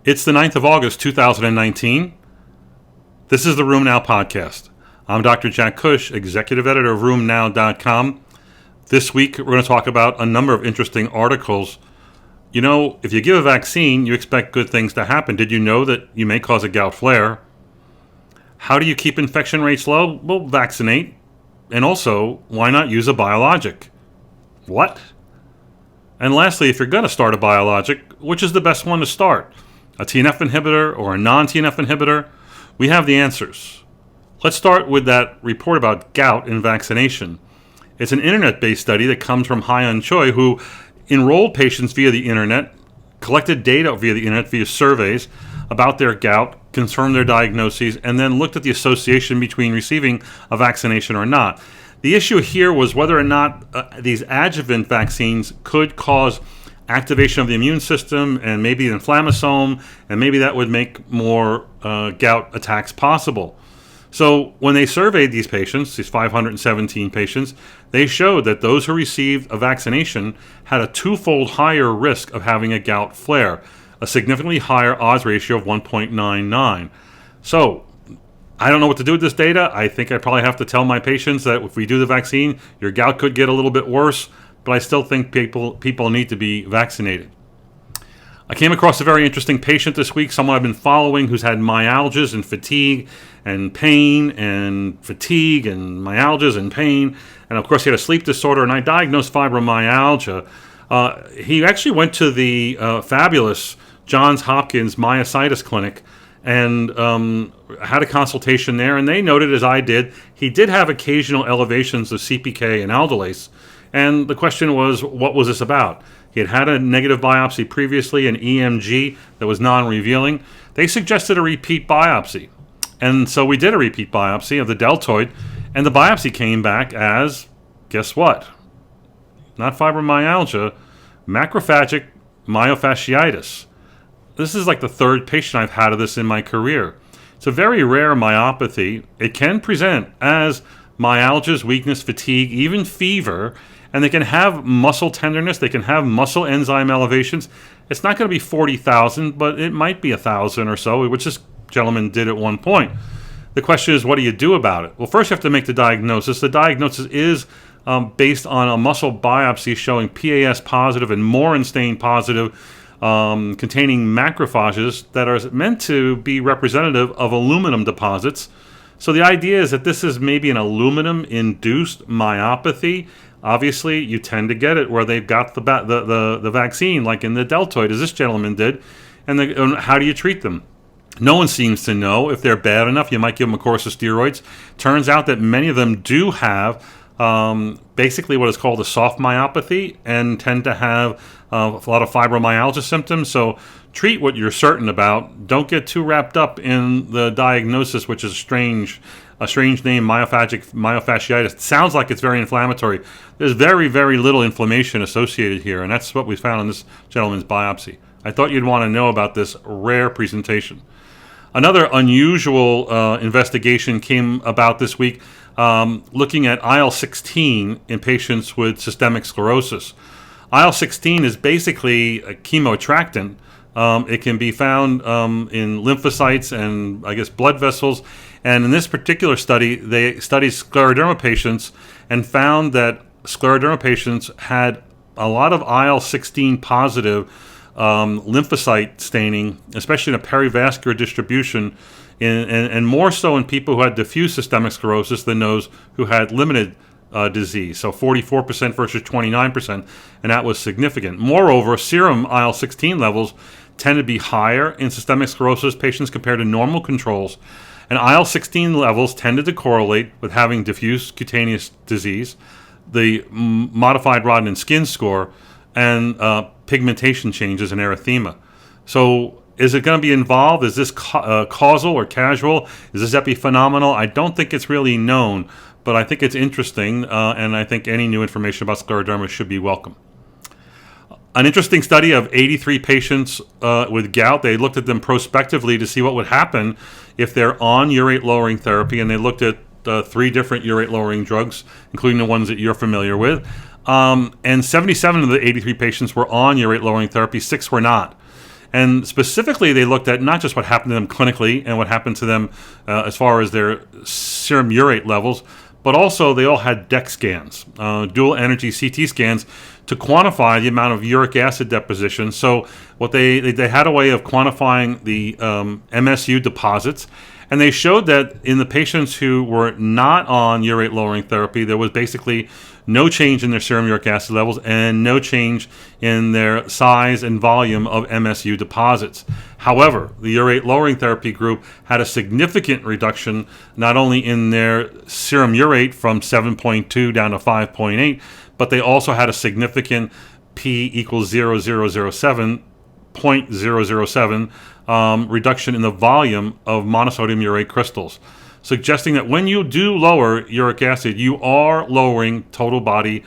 It's the 9th of August, 2019. This is the RheumNow podcast. I'm Dr. Jack Cush, executive editor of RheumNow.com. This week, we're going to talk about a number of interesting articles. You know, if you give a vaccine, you expect good things to happen. Did you know that you may cause a gout flare? How do you keep infection rates low? Well, vaccinate. And also, why not use a biologic? What? And lastly, if you're going to start a biologic, which is the best one to start? A TNF inhibitor or a non-TNF inhibitor? We have the answers. Let's start with that report about gout and vaccination. It's an internet-based study that comes from Hyeon Choi, who enrolled patients via the internet, collected data via the internet via surveys about their gout, confirmed their diagnoses, and then looked at the association between receiving a vaccination or not. The issue here was whether or not these adjuvant vaccines could cause activation of the immune system and maybe an inflammasome, and maybe that would make more gout attacks possible. So when they surveyed these patients, these 517 patients, they showed that those who received a vaccination had a twofold higher risk of having a gout flare, a significantly higher odds ratio of 1.99. So I don't know what to do with this data. I think I probably have to tell my patients that if we do the vaccine, your gout could get a little bit worse, but I still think people need to be vaccinated. I came across a very interesting patient this week, someone I've been following who's had myalgias and fatigue and pain and fatigue and myalgias and pain. And of course, he had a sleep disorder, and I diagnosed fibromyalgia. He actually went to the fabulous Johns Hopkins myositis clinic and had a consultation there, and they noted, as I did, he did have occasional elevations of CPK and aldolase. And the question was, what was this about? He had had a negative biopsy previously, an EMG that was non-revealing. They suggested a repeat biopsy. And so we did a repeat biopsy of the deltoid, and the biopsy came back as, guess what? Not fibromyalgia, macrophagic myofasciitis. This is like the third patient I've had of this in my career. It's a very rare myopathy. It can present as myalgias, weakness, fatigue, even fever, and they can have muscle tenderness. They can have muscle enzyme elevations. It's not going to be 40,000, but it might be 1,000 or so, which this gentleman did at one point. The question is, what do you do about it? Well, first you have to make the diagnosis. The diagnosis is based on a muscle biopsy showing PAS positive and Morin stain positive, containing macrophages that are meant to be representative of aluminum deposits. So the idea is that this is maybe an aluminum-induced myopathy. Obviously, you tend to get it where they've got the vaccine, like in the deltoid, as this gentleman did. And how do you treat them? No one seems to know. If they're bad enough, you might give them a course of steroids. Turns out that many of them do have basically what is called a soft myopathy and tend to have a lot of fibromyalgia symptoms. So treat what you're certain about. Don't get too wrapped up in the diagnosis, which is a strange name, myofasciitis. It sounds like it's very inflammatory. There's very, very little inflammation associated here, and that's what we found in this gentleman's biopsy. I thought you'd want to know about this rare presentation. Another unusual investigation came about this week looking at IL-16 in patients with systemic sclerosis. IL-16 is basically a chemoattractant. It can be found in lymphocytes and, I guess, blood vessels. And in this particular study, they studied scleroderma patients and found that scleroderma patients had a lot of IL-16 positive lymphocyte staining, especially in a perivascular distribution, and more so in people who had diffuse systemic sclerosis than those who had limited disease. So 44% versus 29%, and that was significant. Moreover, serum IL-16 levels tend to be higher in systemic sclerosis patients compared to normal controls, and IL-16 levels tended to correlate with having diffuse cutaneous disease, the modified Rodnan skin score, and pigmentation changes and erythema. So is it going to be involved? Is this causal or casual? Is this epiphenomenal? I don't think it's really known, but I think it's interesting, and I think any new information about scleroderma should be welcome. An interesting study of 83 patients with gout. They looked at them prospectively to see what would happen if they're on urate-lowering therapy, and they looked at 3 different urate-lowering drugs, including the ones that you're familiar with. And 77 of the 83 patients were on urate-lowering therapy, 6 were not. And specifically, they looked at not just what happened to them clinically and what happened to them as far as their serum urate levels, but also they all had DEX scans, dual energy CT scans, to quantify the amount of uric acid deposition. So what they had a way of quantifying the MSU deposits, and they showed that in the patients who were not on urate lowering therapy, there was basically no change in their serum uric acid levels and no change in their size and volume of MSU deposits. However, the urate lowering therapy group had a significant reduction not only in their serum urate from 7.2 down to 5.8, but they also had a significant P equals 0.007 reduction in the volume of monosodium urate crystals, suggesting that when you do lower uric acid, you are lowering total body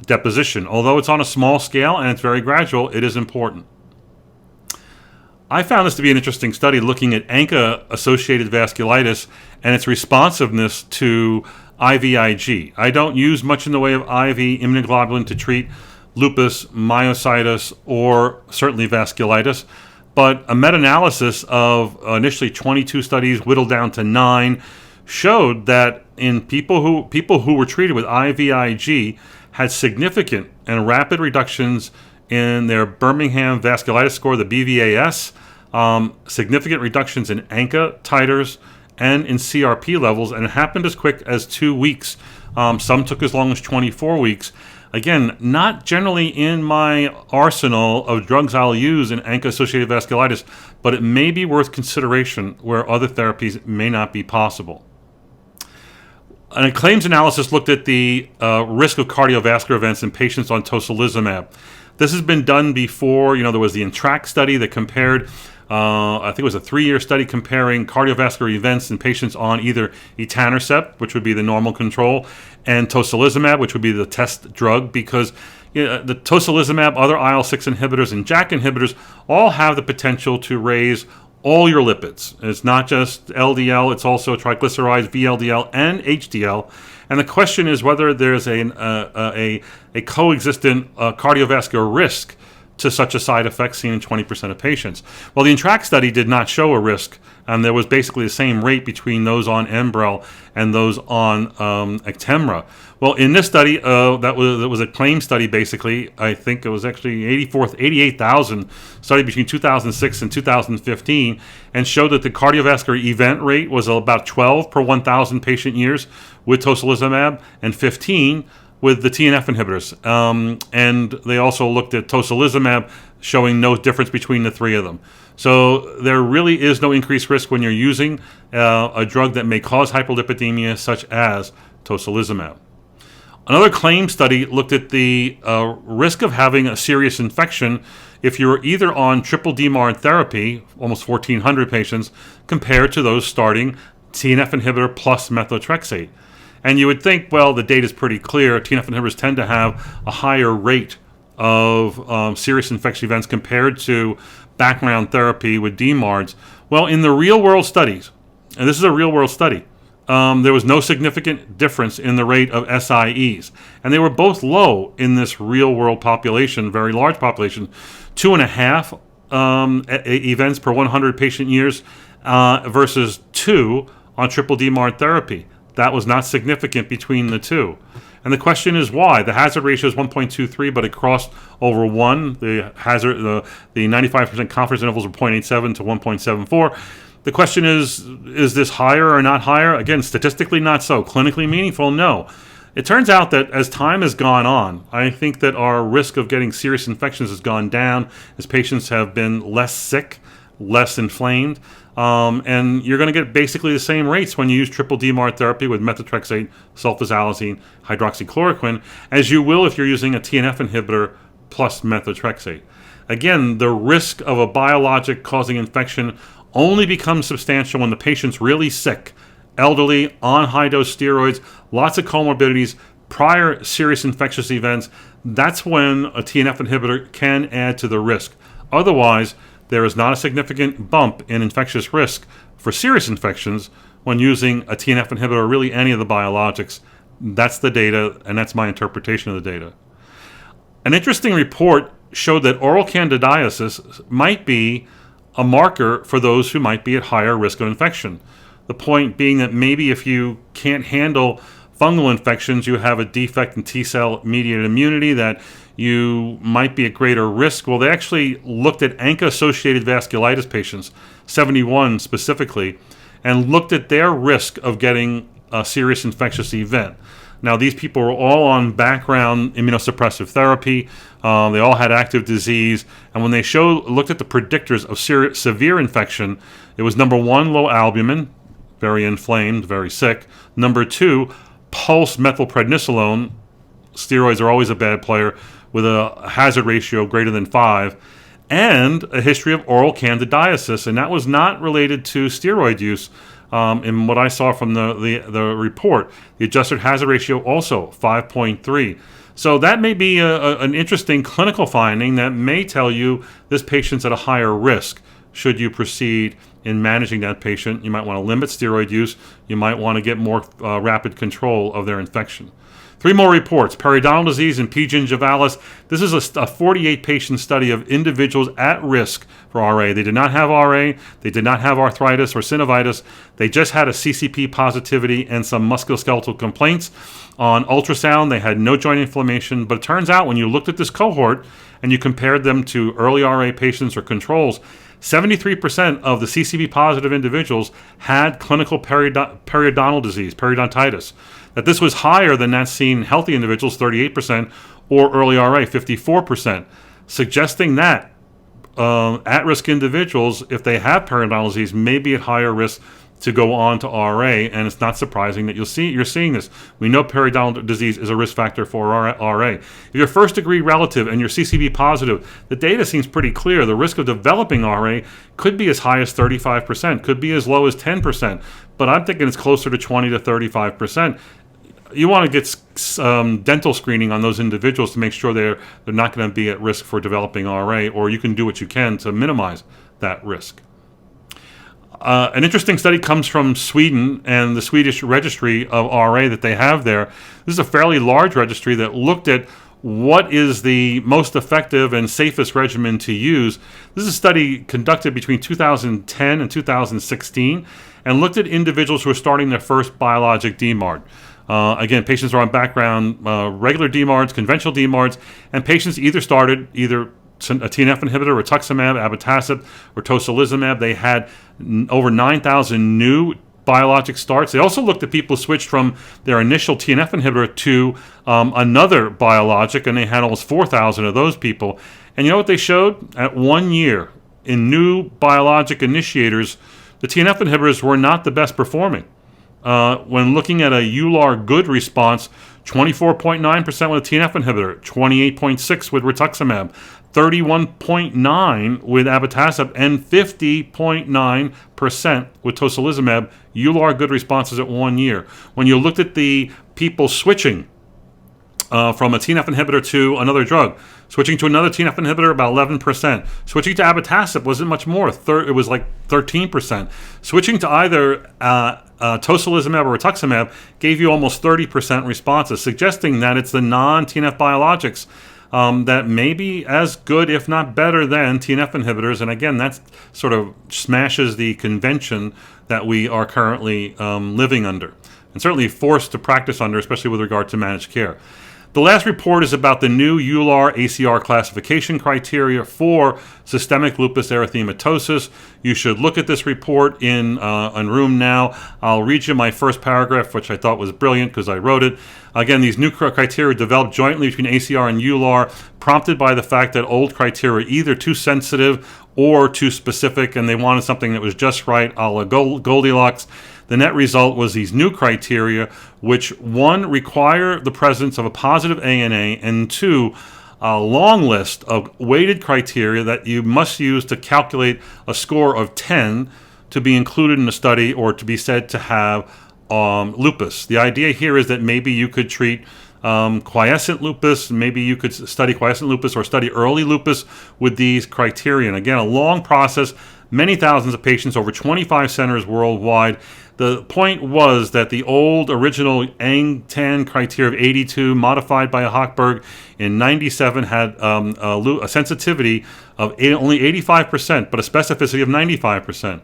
deposition. Although it's on a small scale and it's very gradual, it is important. I found this to be an interesting study looking at ANCA-associated vasculitis and its responsiveness to IVIG. I don't use much in the way of IV immunoglobulin to treat lupus, myositis, or certainly vasculitis. But a meta-analysis of initially 22 studies whittled down to 9 showed that in people who were treated with IVIG had significant and rapid reductions in their Birmingham vasculitis score, the BVAS, significant reductions in ANCA titers and in CRP levels, and it happened as quick as 2 weeks. Some took as long as 24 weeks. Again, not generally in my arsenal of drugs I'll use in ANCA-associated vasculitis, but it may be worth consideration where other therapies may not be possible. A claims analysis looked at the risk of cardiovascular events in patients on tocilizumab. This has been done before. There was the INTRACT study that compared, I think it was a 3-year study comparing cardiovascular events in patients on either etanercept, which would be the normal control, and tocilizumab, which would be the test drug, because the tocilizumab, other IL-6 inhibitors, and JAK inhibitors all have the potential to raise all your lipids. It's not just LDL, it's also triglycerides, VLDL, and HDL. And the question is whether there's a coexistent cardiovascular risk to such a side effect seen in 20% of patients. Well, the INTRACT study did not show a risk, and there was basically the same rate between those on Enbrel and those on Actemra. Well, in this study, that was a claim study, basically. I think it was actually 88,000 study between 2006 and 2015, and showed that the cardiovascular event rate was about 12 per 1,000 patient years with tocilizumab and 15 with the TNF inhibitors. And they also looked at tocilizumab, showing no difference between the three of them. So there really is no increased risk when you're using a drug that may cause hyperlipidemia, such as tocilizumab. Another claim study looked at the risk of having a serious infection if you were either on triple DMARD therapy, almost 1,400 patients, compared to those starting TNF inhibitor plus methotrexate. And you would think, well, the data is pretty clear. TNF inhibitors tend to have a higher rate of serious infection events compared to background therapy with DMARDs. Well, in the real-world studies, and this is a real-world study, there was no significant difference in the rate of SIEs. And they were both low in this real-world population, very large population, 2.5 events per 100 patient years versus 2 on triple DMARD therapy. That was not significant between the two. And the question is why? The hazard ratio is 1.23, but it crossed over 1. The 95% confidence intervals were 0.87 to 1.74. The question is this higher or not higher? Again, statistically not so. Clinically meaningful, no. It turns out that as time has gone on, I think that our risk of getting serious infections has gone down as patients have been less sick, less inflamed. And you're going to get basically the same rates when you use triple DMARD therapy with methotrexate, sulfasalazine, hydroxychloroquine, as you will if you're using a TNF inhibitor plus methotrexate. Again, the risk of a biologic causing infection only becomes substantial when the patient's really sick, elderly, on high-dose steroids, lots of comorbidities, prior serious infectious events. That's when a TNF inhibitor can add to the risk. Otherwise, there is not a significant bump in infectious risk for serious infections when using a TNF inhibitor or really any of the biologics. That's the data, and that's my interpretation of the data. An interesting report showed that oral candidiasis might be a marker for those who might be at higher risk of infection. The point being that maybe if you can't handle fungal infections, you have a defect in T-cell mediated immunity, that you might be at greater risk. Well, they actually looked at ANCA-associated vasculitis patients, 71 specifically, and looked at their risk of getting a serious infectious event. Now, these people were all on background immunosuppressive therapy. They all had active disease. And when they looked at the predictors of severe infection, it was number 1, low albumin, very inflamed, very sick. Number 2, pulse methylprednisolone. Steroids are always a bad player, with a hazard ratio greater than 5. And a history of oral candidiasis. And that was not related to steroid use. In what I saw from the report, the adjusted hazard ratio also 5.3. So that may be an interesting clinical finding that may tell you this patient's at a higher risk. Should you proceed in managing that patient, you might want to limit steroid use. You might want to get more rapid control of their infection. 3 more reports. Periodontal disease in P. gingivalis. This is a 48-patient study of individuals at risk for RA. They did not have RA. They did not have arthritis or synovitis. They just had a CCP positivity and some musculoskeletal complaints. On ultrasound, they had no joint inflammation. But it turns out when you looked at this cohort and you compared them to early RA patients or controls, 73% of the CCP positive individuals had clinical periodontal disease, periodontitis. That this was higher than that seen in healthy individuals, 38%, or early RA, 54%, suggesting that at-risk individuals, if they have periodontal disease, may be at higher risk to go on to RA, and it's not surprising that you're seeing this. We know periodontal disease is a risk factor for RA. If you're first-degree relative and you're CCB positive, the data seems pretty clear. The risk of developing RA could be as high as 35%, could be as low as 10%, but I'm thinking it's closer to 20 to 35%. You want to get dental screening on those individuals to make sure they're not going to be at risk for developing RA, or you can do what you can to minimize that risk. An interesting study comes from Sweden and the Swedish registry of RA that they have there. This is a fairly large registry that looked at what is the most effective and safest regimen to use. This is a study conducted between 2010 and 2016 and looked at individuals who are starting their first biologic DMARD. Again, patients are on background regular DMARDs, conventional DMARDs, and patients started a TNF inhibitor, rituximab, abatacept, or tocilizumab. They had over 9,000 new biologic starts. They also looked at people who switched from their initial TNF inhibitor to another biologic, and they had almost 4,000 of those people. And you know what they showed? At 1 year, in new biologic initiators, the TNF inhibitors were not the best performing. When looking at a EULAR good response, 24.9% with a TNF inhibitor, 28.6% with rituximab, 31.9% with abatacept, and 50.9% with tocilizumab. EULAR good responses at 1 year. When you looked at the people switching from a TNF inhibitor to another drug, switching to another TNF inhibitor, about 11%. Switching to abatacept wasn't much more. It was like 13%. Switching to either tocilizumab or rituximab gave you almost 30% responses, suggesting that it's the non-TNF biologics that may be as good, if not better, than TNF inhibitors. And again, that sort of smashes the convention that we are currently living under, and certainly forced to practice under, especially with regard to managed care. The last report is about the new EULAR ACR classification criteria for systemic lupus erythematosus. You should look at this report on RheumNow. I'll read you my first paragraph, which I thought was brilliant because I wrote it. Again, these new criteria developed jointly between ACR and EULAR, prompted by the fact that old criteria were either too sensitive or too specific, and they wanted something that was just right, a la Goldilocks. The net result was these new criteria, which, 1, require the presence of a positive ANA, and 2, a long list of weighted criteria that you must use to calculate a score of 10 to be included in a study or to be said to have lupus. The idea here is that maybe you could treat quiescent lupus, maybe you could study quiescent lupus or study early lupus with these criteria. And again, a long process, many thousands of patients over 25 centers worldwide. The point was that the old original ANCA criteria of 82, modified by Hochberg in 97, had a sensitivity of only 85%, but a specificity of 95%.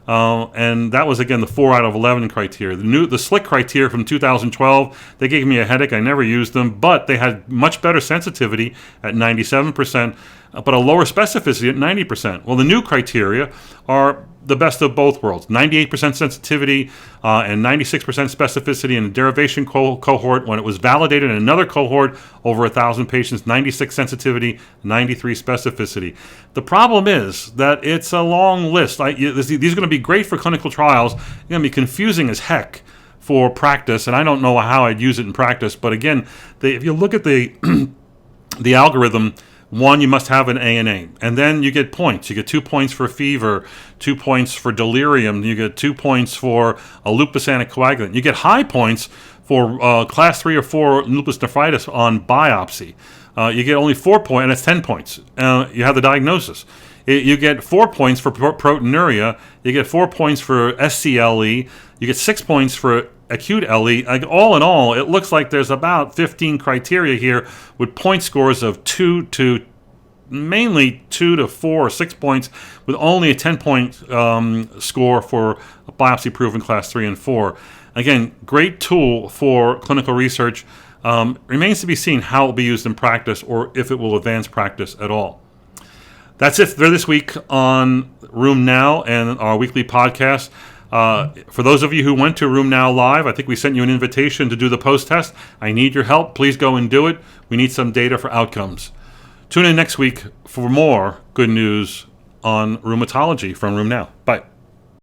And that was, again, the 4 out of 11 criteria. The SLIC criteria from 2012, they gave me a headache. I never used them, but they had much better sensitivity at 97%, but a lower specificity at 90%. Well, the new criteria are the best of both worlds. 98% sensitivity and 96% specificity in a derivation cohort. When it was validated in another cohort, over 1,000 patients, 96 sensitivity, 93 specificity. The problem is that it's a long list. These are going to be great for clinical trials. They're going to be confusing as heck for practice, and I don't know how I'd use it in practice. But again, if you look at the the algorithm, one, you must have an ANA, and then you get points. You get 2 points for fever, 2 points for delirium, you get 2 points for a lupus anticoagulant. You get high points for class 3 or 4 lupus nephritis on biopsy. You get only 4 points, and it's 10 points. You have the diagnosis. You get 4 points for proteinuria. You get 4 points for SCLE. You get 6 points for acute LE. All in all, it looks like there's about 15 criteria here with point scores of 2 to mainly 2 to 4 or 6 points, with only a 10-point score for biopsy-proven class 3 and 4. Again, great tool for clinical research. Remains to be seen how it will be used in practice, or if it will advance practice at all. That's it for this week on RheumNow and our weekly podcast. For those of you who went to RheumNow Live, I think we sent you an invitation to do the post-test. I need your help. Please go and do it. We need some data for outcomes. Tune in next week for more good news on rheumatology from RheumNow. Bye.